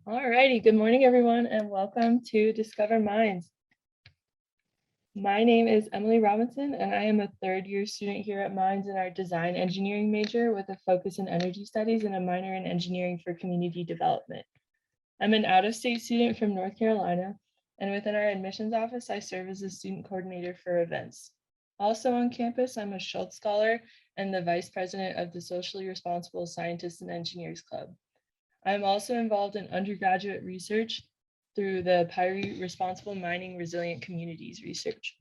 All righty, good morning, everyone, and welcome to Discover Minds. My name is Emily Robinson, and I am a third-year student here at Minds in our design engineering major with a focus in energy studies and a minor in engineering for community development. I'm an out-of-state student from North Carolina, and within our admissions office, I serve as a student coordinator for events. Also on campus, I'm a Schultz Scholar and the vice president of the Socially Responsible Scientists and Engineers Club. I'm also involved in undergraduate research through the PIRE Responsible Mining Resilient Communities research.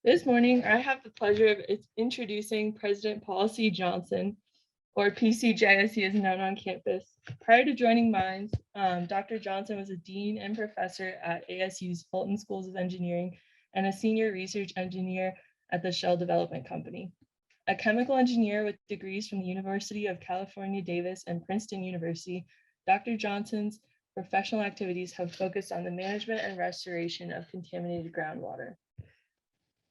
This morning, I have the pleasure of introducing President Paul C. Johnson, or PCJ as he is known on campus. Prior to joining Minds, Dr. Johnson was a dean and professor at ASU's Fulton Schools of Engineering and a senior research engineer at the Shell Development Company. A chemical engineer with degrees from the University of California, Davis and Princeton University, Dr. Johnson's professional activities have focused on the management and restoration of contaminated groundwater.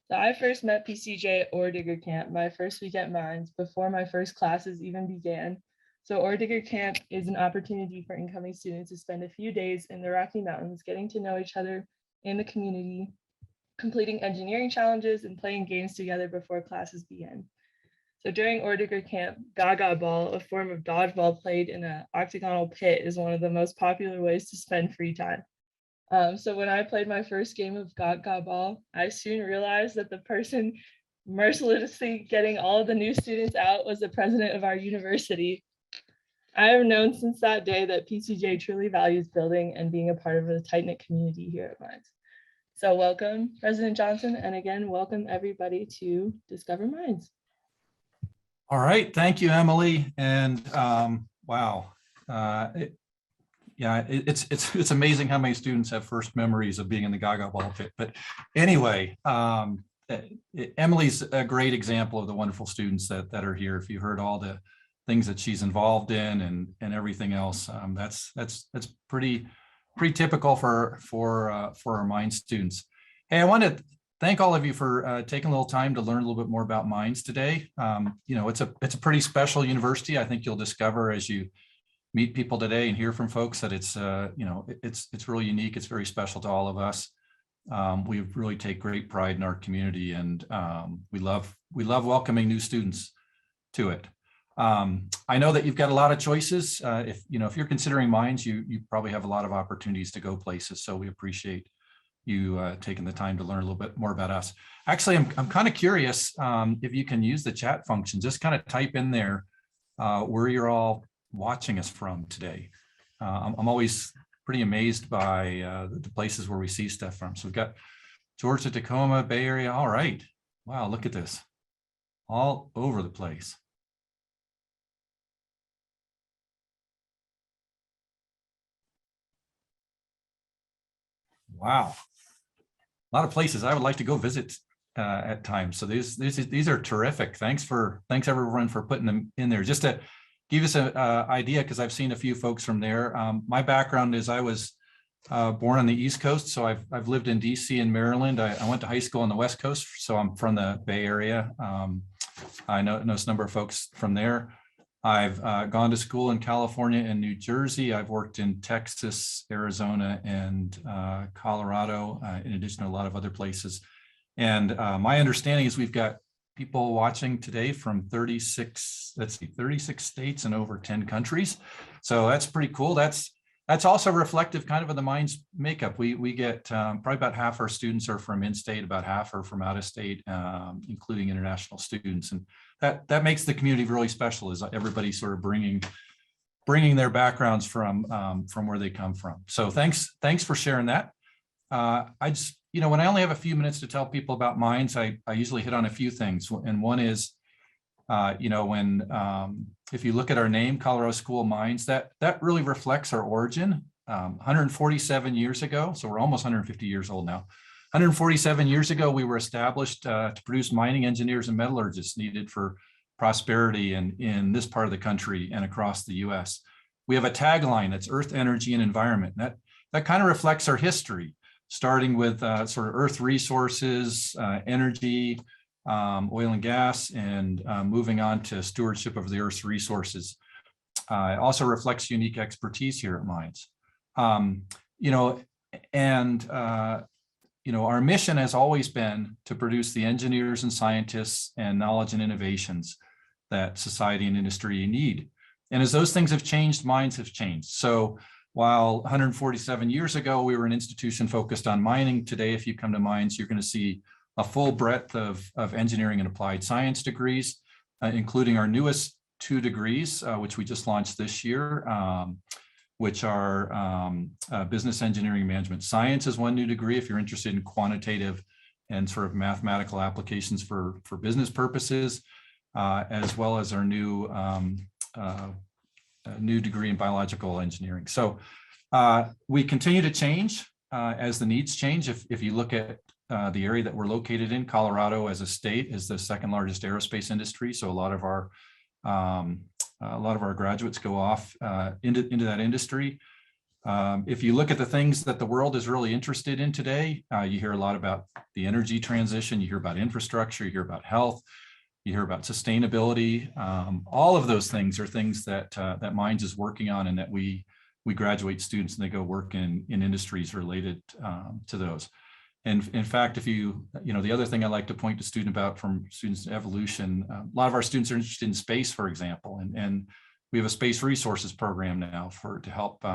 So I first met PCJ at Oredigger Camp my first week at Minds before my first classes even began. So Oredigger Camp is an opportunity for incoming students to spend a few days in the Rocky Mountains, getting to know each other in the community, completing engineering challenges and playing games together before classes begin. So during Oredigger Camp, Gaga Ball, a form of dodgeball played in an octagonal pit, is one of the most popular ways to spend free time. So when I played my first game of Gaga Ball, I soon realized that the person mercilessly getting all of the new students out was the president of our university. I have known since that day that PCJ truly values building and being a part of a tight-knit community here at Minds. So welcome, President Johnson, and again, welcome everybody to Discover Minds. All right, thank you, Emily. And wow, it's amazing how many students have first memories of being in the Gaga Ball pit. But anyway, Emily's a great example of the wonderful students that are here. If you heard all the things that she's involved in and everything else, that's pretty typical for our Minds students. Hey, I want to thank all of you for taking a little time to learn a little bit more about Minds today. It's a pretty special university. I think you'll discover as you meet people today and hear from folks that it's really unique. It's very special to all of us. We really take great pride in our community, and we love welcoming new students to it. I know that you've got a lot of choices. If you're considering Minds, you probably have a lot of opportunities to go places. So we appreciate you taking the time to learn a little bit more about us. Actually, I'm kind of curious if you can use the chat function. Just kind of type in there where you're all watching us from today. I'm always pretty amazed by the places where we see stuff from. So we've got Georgia, Tacoma, Bay Area. All right. Wow, look at this. All over the place. Wow. A lot of places I would like to go visit at times. So these are terrific. Thanks everyone for putting them in there. Just to give us an idea, because I've seen a few folks from there. My background is I was born on the East Coast, so I've lived in DC and Maryland. I went to high school on the West Coast, so I'm from the Bay Area. I know a number of folks from there. I've gone to school in California and New Jersey. I've worked in Texas, Arizona, and Colorado, in addition to a lot of other places. And my understanding is we've got people watching today from 36 states and over 10 countries. So that's pretty cool. That's also reflective kind of the Minds makeup. We get probably about half our students are from in-state, about half are from out of state, including international students. And that makes the community really special, is everybody sort of bringing their backgrounds from where they come from. So thanks for sharing that. I just, when I only have a few minutes to tell people about Minds, I usually hit on a few things. And one is, if you look at our name, Colorado School of Mines, that really reflects our origin. 147 years ago, so we're almost 150 years old now. 147 years ago, we were established to produce mining engineers and metallurgists needed for prosperity in this part of the country and across the U.S. We have a tagline that's Earth, Energy, and Environment. That kind of reflects our history, starting with sort of Earth resources, energy, oil and gas, and moving on to stewardship of the Earth's resources. It also reflects unique expertise here at Mines. You know, and you know, our mission has always been to produce the engineers and scientists and knowledge and innovations that society and industry need. And as those things have changed, Mines have changed. So while 147 years ago, we were an institution focused on mining, today, if you come to Mines, you're going to see a full breadth of engineering and applied science degrees, including our newest 2 degrees, which we just launched this year, which are business engineering management science is 1 new degree if you're interested in quantitative and sort of mathematical applications for business purposes, as well as our new degree in biological engineering. So we continue to change as the needs change. If you look at the area that we're located in, Colorado as a state is the 2nd largest aerospace industry. So a lot of our graduates go off into that industry. If you look at the things that the world is really interested in today, you hear a lot about the energy transition, you hear about infrastructure, you hear about health, you hear about sustainability. All of those things are things that that Mines is working on, and that we graduate students and they go work in industries related to those. And in fact, if you know, the other thing I like to point to student about from students in evolution, a lot of our students are interested in space, for example, and we have a space resources program now to help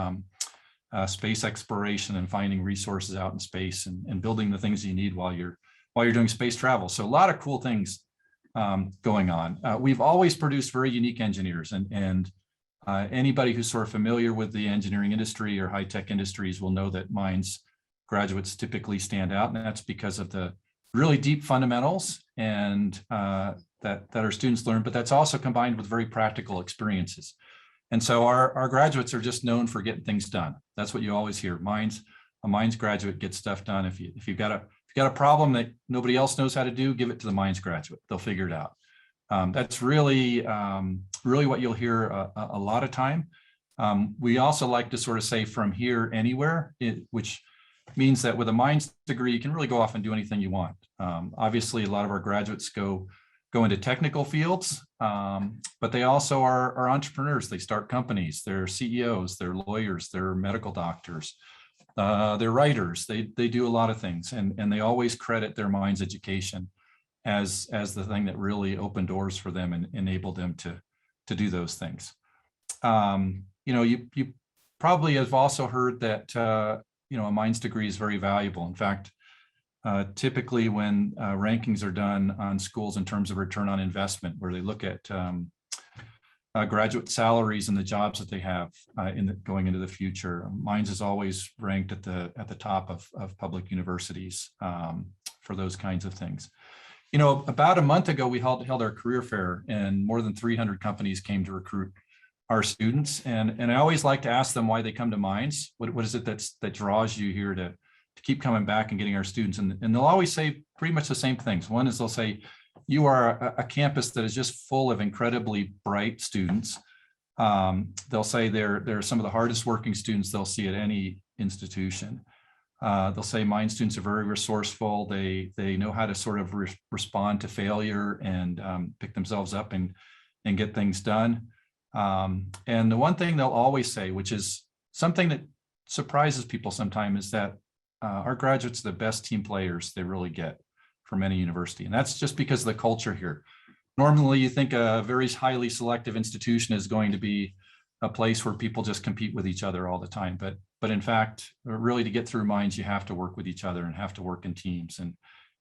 space exploration and finding resources out in space and building the things you need while you're doing space travel. So a lot of cool things going on. We've always produced very unique engineers, and anybody who's sort of familiar with the engineering industry or high-tech industries will know that Mines graduates typically stand out, and that's because of the really deep fundamentals and that our students learn, but that's also combined with very practical experiences. And so our graduates are just known for getting things done. That's what you always hear. A Mines graduate gets stuff done. If you've got a problem that nobody else knows how to do, give it to the Mines graduate. They'll figure it out. That's really what you'll hear a lot of time. We also like to sort of say from here anywhere, which means that with a Mines degree, you can really go off and do anything you want. Obviously, a lot of our graduates go into technical fields, but they also are entrepreneurs. They start companies, they're CEOs, they're lawyers, they're medical doctors, they're writers. They do a lot of things, and they always credit their Mines education as the thing that really opened doors for them and enabled them to do those things. You know, you probably have also heard that you know, a Mines degree is very valuable. In fact, typically when rankings are done on schools in terms of return on investment, where they look at graduate salaries and the jobs that they have going into the future, Mines is always ranked at the top of public universities for those kinds of things. You know, about a month ago, we held our career fair, and more than 300 companies came to recruit our students. And I always like to ask them why they come to Mines. What is it that draws you here to keep coming back and getting our students? And they'll always say pretty much the same things. One is they'll say, you are a campus that is just full of incredibly bright students. They'll say they're some of the hardest working students they'll see at any institution. They'll say Mines students are very resourceful. They know how to sort of respond to failure and pick themselves up and get things done. And the one thing they'll always say, which is something that surprises people sometimes, is that our graduates are the best team players they really get from any university. And that's just because of the culture here. Normally, you think a very highly selective institution is going to be a place where people just compete with each other all the time. But in fact, really to get through Mines, you have to work with each other and have to work in teams.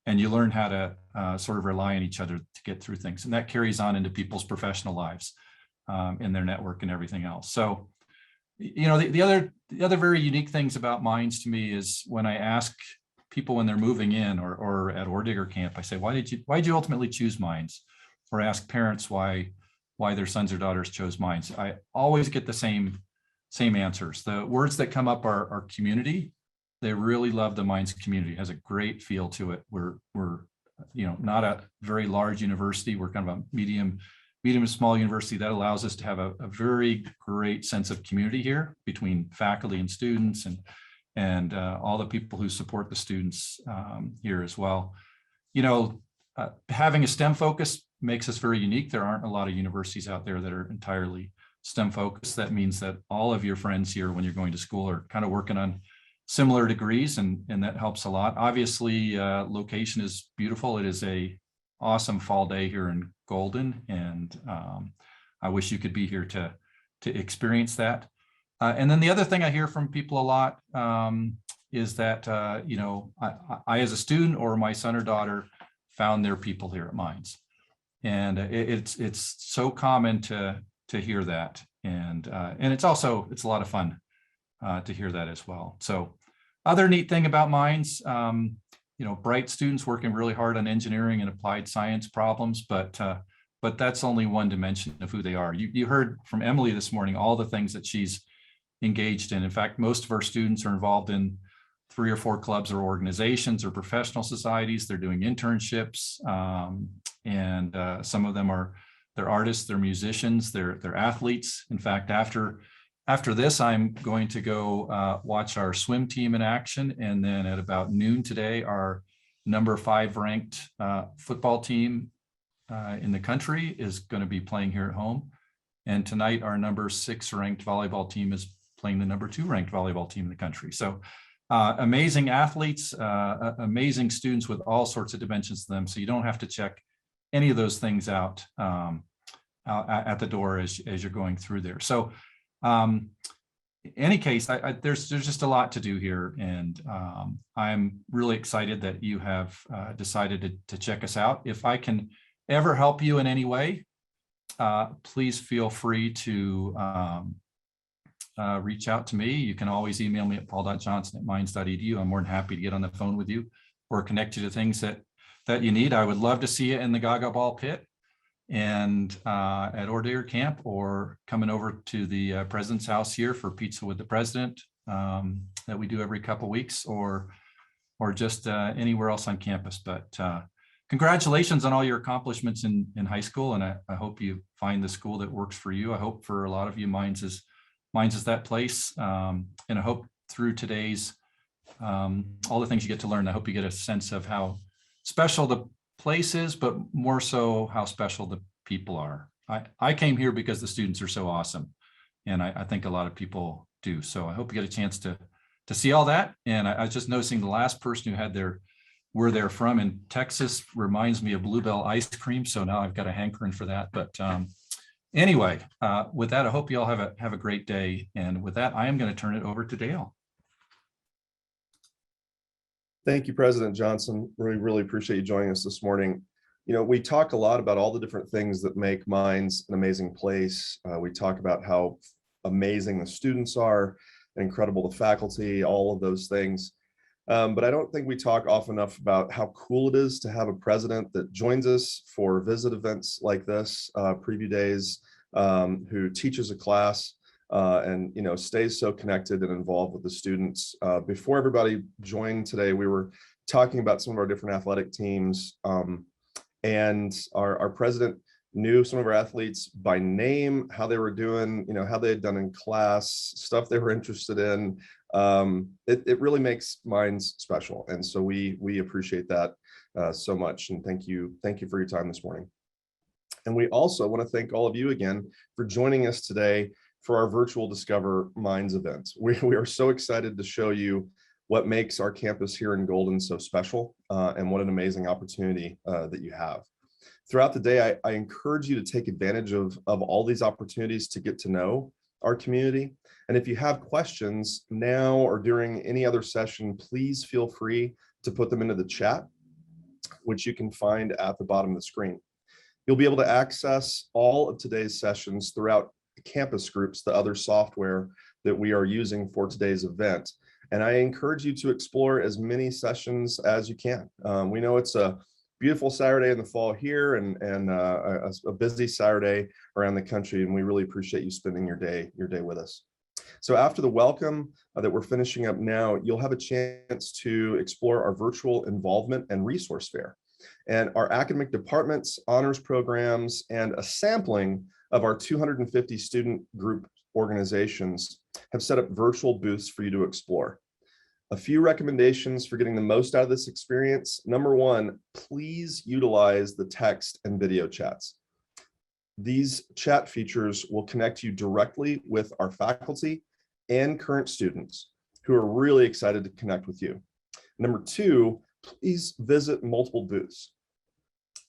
And you learn how to sort of rely on each other to get through things. And that carries on into people's professional lives. In their network and everything else. So, you know, the other very unique things about Mines to me is when I ask people when they're moving in or at Oredigger camp, I say, why did you ultimately choose Mines? Or ask parents why their sons or daughters chose Mines. I always get the same answers. The words that come up are community. They really love the Mines community. It has a great feel to it. We're you know, not a very large university. We're kind of a medium to small university that allows us to have a very great sense of community here between faculty and students and all the people who support the students here as well. You know, having a STEM focus makes us very unique. There aren't a lot of universities out there that are entirely STEM focus, that means that all of your friends here when you're going to school are kind of working on similar degrees, and that helps a lot. Obviously, location is beautiful. It is a awesome fall day here in Golden, and I wish you could be here to experience that. And then the other thing I hear from people a lot is that, I as a student or my son or daughter found their people here at Mines. And it's so common to hear that. And it's a lot of fun to hear that as well. So other neat thing about Mines, bright students working really hard on engineering and applied science problems, but that's only one dimension of who they are. You heard from Emily this morning, all the things that she's engaged in. In fact, most of our students are involved in 3 or 4 clubs or organizations or professional societies. They're doing internships, and some of them they're artists, they're musicians, they're athletes. In fact, after this, I'm going to go watch our swim team in action, and then at about noon today, our number 5 ranked football team in the country is going to be playing here at home. And tonight, our number 6 ranked volleyball team is playing the number 2 ranked volleyball team in the country. So amazing athletes, amazing students with all sorts of dimensions to them. So you don't have to check any of those things out at the door as you're going through there. So in any case, there's just a lot to do here. And I'm really excited that you have decided to check us out. If I can ever help you in any way, please feel free to reach out to me. You can always email me at paul.johnson@mines.edu. I'm more than happy to get on the phone with you or connect you to things that you need. I would love to see you in the Gaga Ball pit and at Oredigger camp, or coming over to the president's house here for pizza with the president that we do every couple of weeks, or just anywhere else on campus. But congratulations on all your accomplishments in high school, and I hope you find the school that works for you. I hope for a lot of you, Mines is that place. And I hope through today's, all the things you get to learn, I hope you get a sense of how special the place is, but more so how special the people are. I came here because the students are so awesome, and I think a lot of people do. So I hope you get a chance to see all that. And I was just noticing the last person who where they're from in Texas reminds me of Bluebell ice cream. So now I've got a hankering for that. But anyway, with that, I hope you all have a great day. And with that, I am going to turn it over to Dale. Thank you, President Johnson. We really appreciate you joining us this morning. We talk a lot about all the different things that make Mines an amazing place. We talk about how amazing the students are, incredible the faculty, all of those things. But I don't think we talk often enough about how cool it is to have a president that joins us for visit events like this, preview days, who teaches a class and stays so connected and involved with the students. Before everybody joined today, we were talking about some of our different athletic teams, and our president knew some of our athletes by name, how they were doing, how they had done in class, stuff they were interested in. It really makes Mines special, and so we appreciate that so much, and thank you for your time this morning. And we also want to thank all of you again for joining us today for our virtual Discover Mines event. We are so excited to show you what makes our campus here in Golden so special, and what an amazing opportunity that you have. Throughout the day, I encourage you to take advantage of all these opportunities to get to know our community. And if you have questions now or during any other session, please feel free to put them into the chat, which you can find at the bottom of the screen. You'll be able to access all of today's sessions throughout the campus groups, the other software that we are using for today's event. And I encourage you to explore as many sessions as you can. We know it's a beautiful Saturday in the fall here, and a busy Saturday around the country, and we really appreciate you spending your day with us. So after the welcome that we're finishing up now, you'll have a chance to explore our virtual involvement and resource fair, and our academic departments, honors programs, and a sampling of our 250 student group organizations have set up virtual booths for you to explore. A few recommendations for getting the most out of this experience. Number one, please utilize the text and video chats. These chat features will connect you directly with our faculty and current students who are really excited to connect with you. Number two, please visit multiple booths.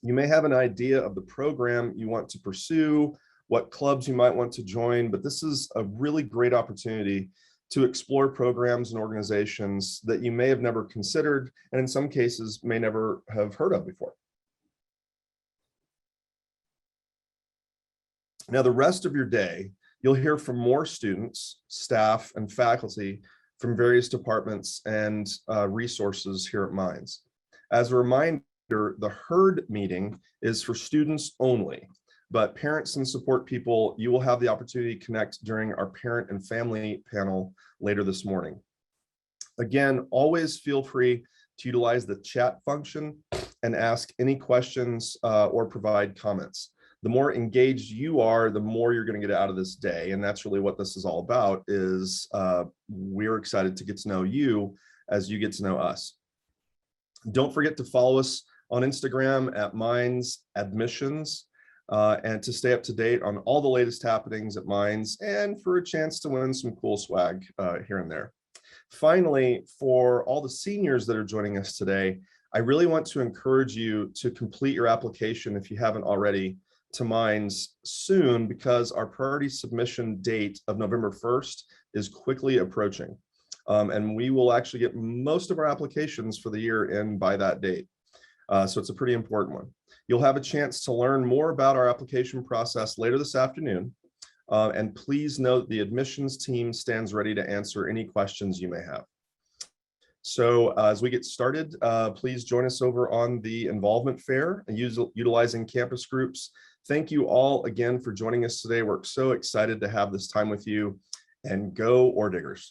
You may have an idea of the program you want to pursue, what clubs you might want to join, but this is a really great opportunity to explore programs and organizations that you may have never considered, and in some cases may never have heard of before. Now, the rest of your day, you'll hear from more students, staff, and faculty from various departments and resources here at Minds. As a reminder, the herd meeting is for students only, but parents and support people, you will have the opportunity to connect during our parent and family panel later this morning. Again, always feel free to utilize the chat function and ask any questions or provide comments. The more engaged you are, the more you're going to get out of this day. And that's really what this is all about, is we're excited to get to know you as you get to know us. Don't forget to follow us on Instagram at Minds Admissions and to stay up to date on all the latest happenings at Minds and for a chance to win some cool swag here and there. Finally, for all the seniors that are joining us today, I really want to encourage you to complete your application if you haven't already to Minds soon, because our priority submission date of November 1st is quickly approaching. And we will actually get most of our applications for the year in by that date. So it's a pretty important one. You'll have a chance to learn more about our application process later this afternoon. And please note the admissions team stands ready to answer any questions you may have. So as we get started, please join us over on the involvement fair and utilizing campus groups. Thank you all again for joining us today. We're so excited to have this time with you, and go Orediggers.